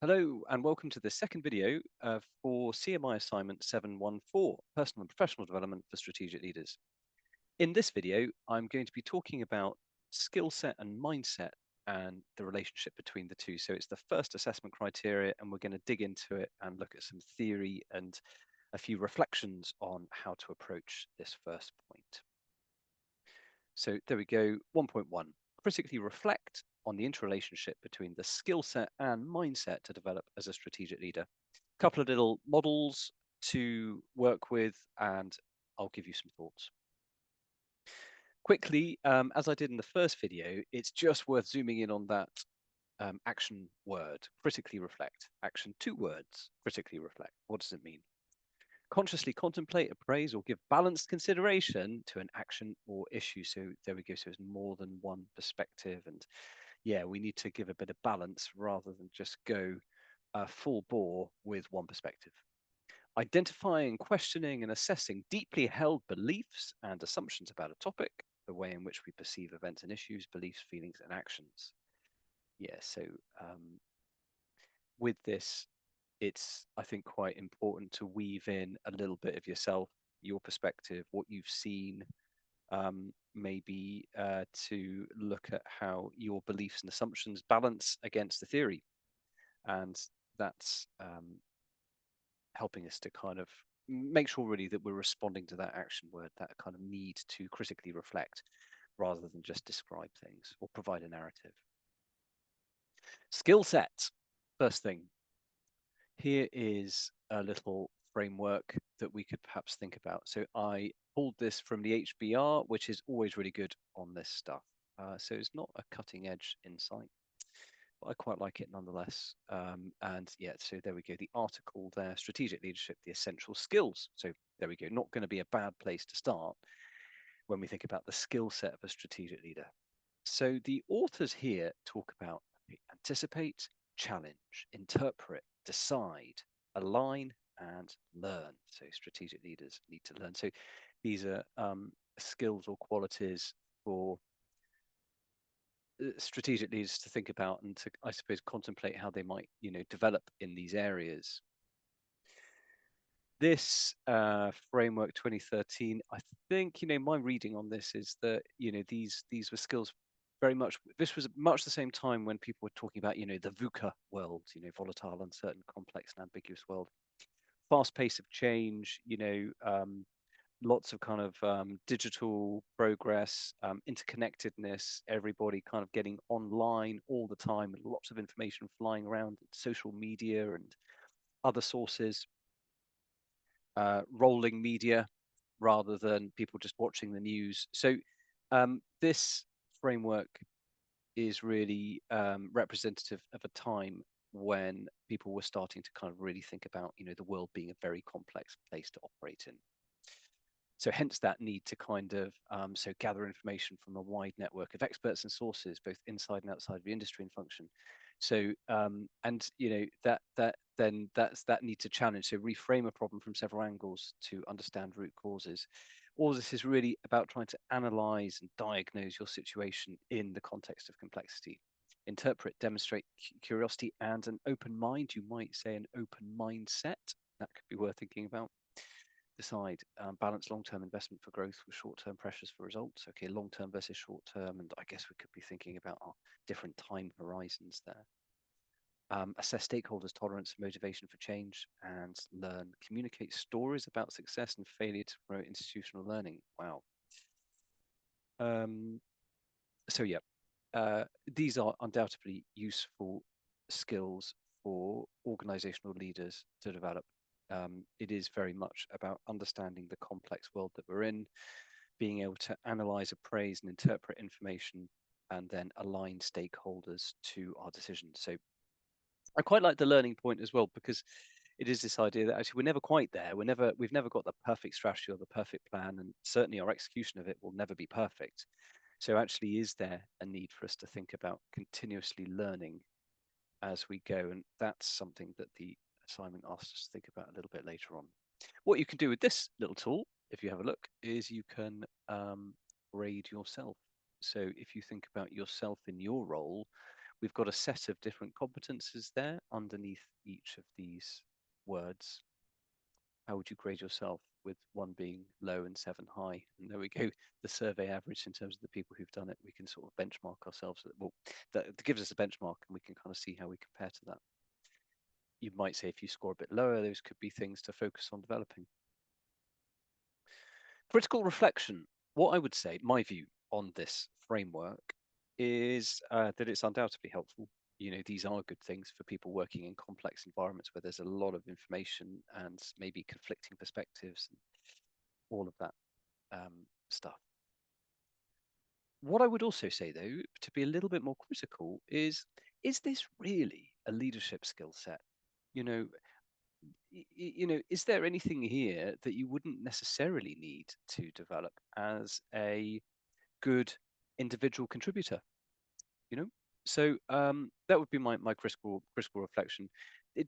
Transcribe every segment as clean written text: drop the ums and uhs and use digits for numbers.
Hello and welcome to the second video for CMI assignment 714, Personal and Professional Development for Strategic Leaders. In this video, I'm going to be talking about skill set and mindset and the relationship between the two. So it's the first assessment criteria, and we're going to dig into it and look at some theory and a few reflections on how to approach this first point. So there we go, 1.1. Critically reflect on the interrelationship between the skill set and mindset to develop as a strategic leader. A couple of little models to work with, and I'll give you some thoughts. Quickly, as I did in the first video, it's just worth zooming in on that action word, critically reflect. Action, 2 words, critically reflect. What does it mean? Consciously contemplate, appraise, or give balanced consideration to an action or issue. So there we go. So it's more than one perspective. And yeah, we need to give a bit of balance rather than just go full bore with one perspective. Identifying, questioning, and assessing deeply held beliefs and assumptions about a topic, the way in which we perceive events and issues, beliefs, feelings, and actions. Yeah, so with this, it's, I think, quite important to weave in a little bit of yourself, your perspective, what you've seen, maybe to look at how your beliefs and assumptions balance against the theory. And that's helping us to kind of make sure really that we're responding to that action word, that kind of need to critically reflect rather than just describe things or provide a narrative. Skill set, first thing. Here is a little framework that we could perhaps think about. So I pulled this from the HBR, which is always really good on this stuff. So it's not a cutting edge insight, but I quite like it nonetheless. And yeah, so there we go. The article there, Strategic Leadership, the Essential Skills. So there we go. Not going to be a bad place to start when we think about the skill set of a strategic leader. So the authors here talk about anticipate, challenge, interpret, decide, align, and learn. So strategic leaders need to learn. So these are skills or qualities for strategic leaders to think about and to, I suppose, contemplate how they might, develop in these areas. This framework 2013, I think, my reading on this is that, these were skills very much, this was much the same time when people were talking about, the VUCA world, volatile, uncertain, complex, and ambiguous world. Fast pace of change, lots of kind of digital progress, interconnectedness, everybody kind of getting online all the time, and lots of information flying around, social media and other sources, rolling media rather than people just watching the news. So this framework is really representative of a time when people were starting to kind of really think about, the world being a very complex place to operate in. So hence that need to kind of so gather information from a wide network of experts and sources, both inside and outside of the industry and function. So and that need to challenge. So reframe a problem from several angles to understand root causes. All this is really about trying to analyze and diagnose your situation in the context of complexity. Interpret, demonstrate curiosity and an open mind. You might say an open mindset. That could be worth thinking about. Decide, balance long-term investment for growth with short-term pressures for results. Okay, long-term versus short-term, and I guess we could be thinking about our different time horizons there. Assess stakeholders' tolerance and motivation for change, and learn. Communicate stories about success and failure to promote institutional learning. Wow. So yeah, these are undoubtedly useful skills for organizational leaders to develop. It is very much about understanding the complex world that we're in, being able to analyze, appraise, and interpret information, and then align stakeholders to our decisions. So I quite like the learning point as well, because it is this idea that actually we're never quite there. We've never got the perfect strategy or the perfect plan, and certainly our execution of it will never be perfect. So actually, is there a need for us to think about continuously learning as we go? And that's something that the assignment asks us to think about a little bit later on. What you can do with this little tool, if you have a look, is you can grade yourself. So if you think about yourself in your role, We've got a set of different competences there underneath each of these words. How would you grade yourself, with one being low and seven high? And there we go. The survey average in terms of the people who've done it, we can sort of benchmark ourselves. Well, that gives us a benchmark, and we can kind of see how we compare to that. You might say if you score a bit lower, those could be things to focus on developing. Critical reflection. What I would say, my view on this framework is that it's undoubtedly helpful. These are good things for people working in complex environments where there's a lot of information and maybe conflicting perspectives and all of that stuff. What I would also say, though, to be a little bit more critical, is this really a leadership skill set? You know, is there anything here that you wouldn't necessarily need to develop as a good individual contributor? So that would be my critical reflection.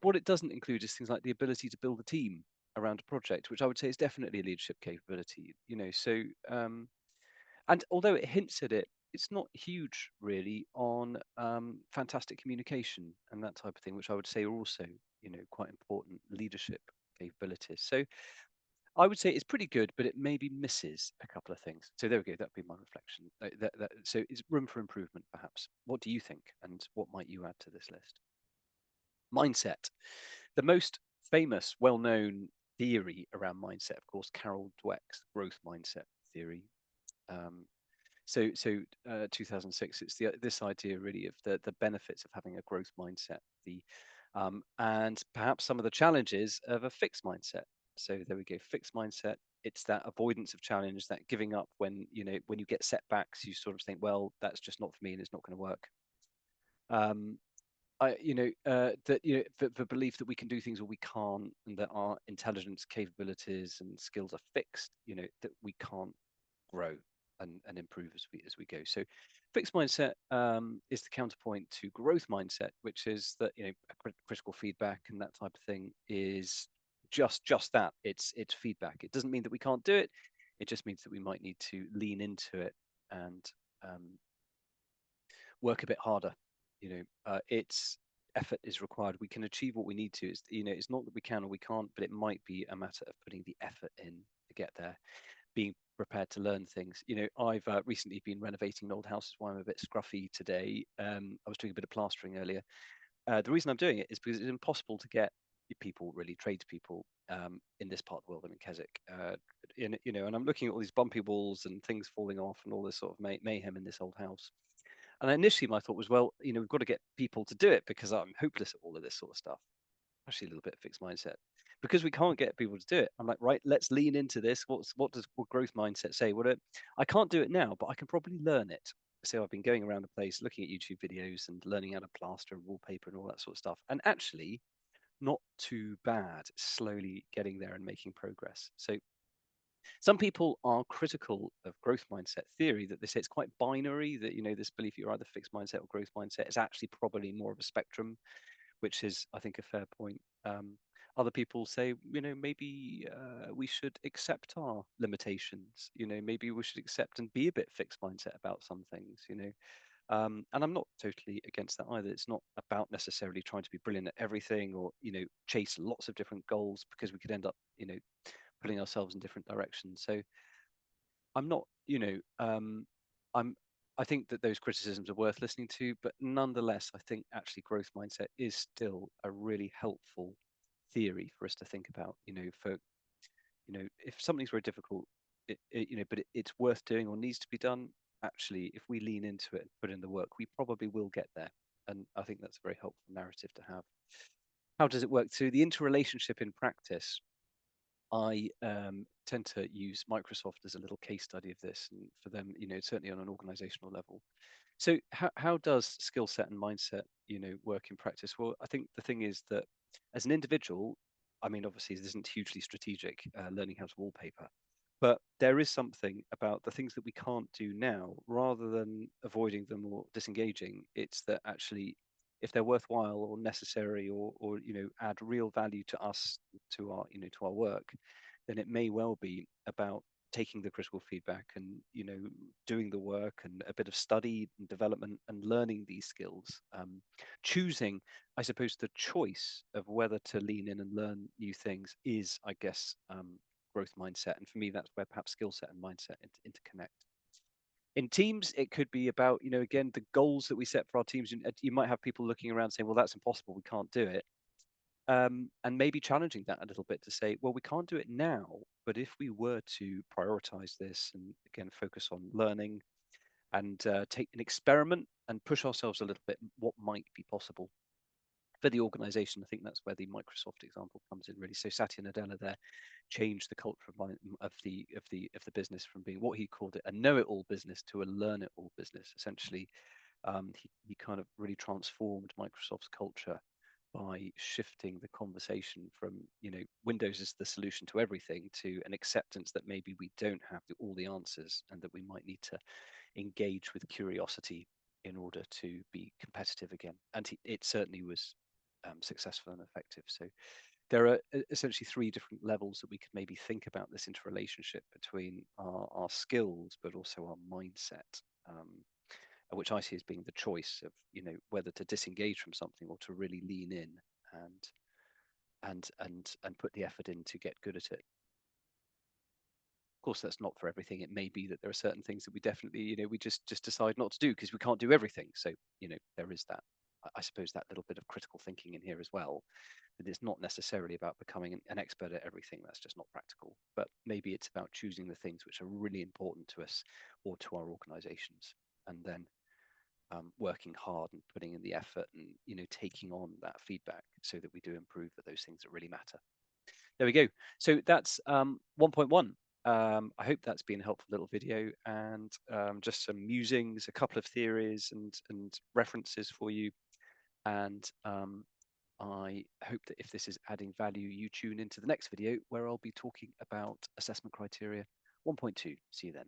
What it doesn't include is things like the ability to build a team around a project, which I would say is definitely a leadership capability. So and although it hints at it, it's not huge really on fantastic communication and that type of thing, which I would say are also quite important leadership capabilities. So I would say it's pretty good, but it maybe misses a couple of things. So there we go. That'd be my reflection. So it's room for improvement, perhaps. What do you think, and what might you add to this list? Mindset. The most famous, well-known theory around mindset, of course, Carol Dweck's growth mindset theory. Um, 2006, it's this idea really of the benefits of having a growth mindset, and perhaps some of the challenges of a fixed mindset. So there we go, fixed mindset. It's that avoidance of challenge, that giving up when you get setbacks, you sort of think, well, that's just not for me and it's not going to work. The belief that we can do things or we can't, and that our intelligence, capabilities, and skills are fixed. That we can't grow and improve as we go. So fixed mindset is the counterpoint to growth mindset, which is that critical feedback and that type of thing is just that. It's feedback. It doesn't mean that we can't do it. It just means that we might need to lean into it and work a bit harder. It's effort is required. We can achieve what we need to. It's not that we can or we can't, but it might be a matter of putting the effort in to get there, being prepared to learn things. I've recently been renovating an old house. Is why I'm a bit scruffy today. I was doing a bit of plastering earlier. The reason I'm doing it is because it's impossible to get people, really tradespeople, in this part of the world. I'm in Keswick, and I'm looking at all these bumpy walls and things falling off and all this sort of mayhem in this old house. And initially, my thought was, well, we've got to get people to do it because I'm hopeless at all of this sort of stuff. Actually, a little bit fixed mindset. Because we can't get people to do it, I'm like, right, let's lean into this. What does growth mindset say? I can't do it now, but I can probably learn it. So I've been going around the place looking at YouTube videos and learning how to plaster and wallpaper and all that sort of stuff. And actually, not too bad, slowly getting there and making progress. So some people are critical of growth mindset theory, that they say it's quite binary, that this belief you're either fixed mindset or growth mindset is actually probably more of a spectrum, which is, I think, a fair point. Other people say, maybe we should accept our limitations. Maybe we should accept and be a bit fixed mindset about some things. And I'm not totally against that either. It's not about necessarily trying to be brilliant at everything, or chase lots of different goals, because we could end up putting ourselves in different directions. So I'm not, I'm I think that those criticisms are worth listening to, but nonetheless, I think actually growth mindset is still a really helpful theory for us to think about. If something's very difficult, but it's worth doing or needs to be done. Actually, if we lean into it and put in the work, we probably will get there. And I think that's a very helpful narrative to have. How does it work? So the interrelationship in practice, I tend to use Microsoft as a little case study of this, and for them, certainly on an organizational level. So how does skill set and mindset, work in practice? Well, I think the thing is that as an individual, I mean, obviously this isn't hugely strategic, learning how to wallpaper, but there is something about the things that we can't do now, rather than avoiding them or disengaging. It's that actually, if they're worthwhile or necessary, or add real value to us, to our work, then it may well be about taking the critical feedback and doing the work and a bit of study and development and learning these skills, choosing, I suppose, the choice of whether to lean in and learn new things is, I guess, growth mindset. And for me, that's where perhaps skill set and mindset interconnect. In teams, it could be about, again, the goals that we set for our teams. You might have people looking around saying, well, that's impossible, we can't do it. And maybe challenging that a little bit to say, well, we can't do it now, but if we were to prioritize this and again focus on learning and take an experiment and push ourselves a little bit, what might be possible for the organization? I think that's where the Microsoft example comes in really. So Satya Nadella there changed the culture of the business from being what he called it a know-it-all business to a learn-it-all business. Essentially, he kind of really transformed Microsoft's culture by shifting the conversation from Windows is the solution to everything to an acceptance that maybe we don't have all the answers and that we might need to engage with curiosity in order to be competitive again. And it certainly was successful and effective. So there are essentially three different levels that we could maybe think about this interrelationship between our skills but also our mindset, which I see as being the choice of whether to disengage from something or to really lean in and put the effort in to get good at it. Of course, that's not for everything. It may be that there are certain things that we definitely we just decide not to do because we can't do everything. So there is that, I suppose, that little bit of critical thinking in here as well. That it's not necessarily about becoming an expert at everything. That's just not practical. But maybe it's about choosing the things which are really important to us or to our organizations, and then working hard and putting in the effort and taking on that feedback so that we do improve at those things that really matter. There we go. So that's 1.1. I hope that's been a helpful little video, and just some musings, a couple of theories and references for you. And I hope that if this is adding value, you tune into the next video where I'll be talking about assessment criteria 1.2. See you then.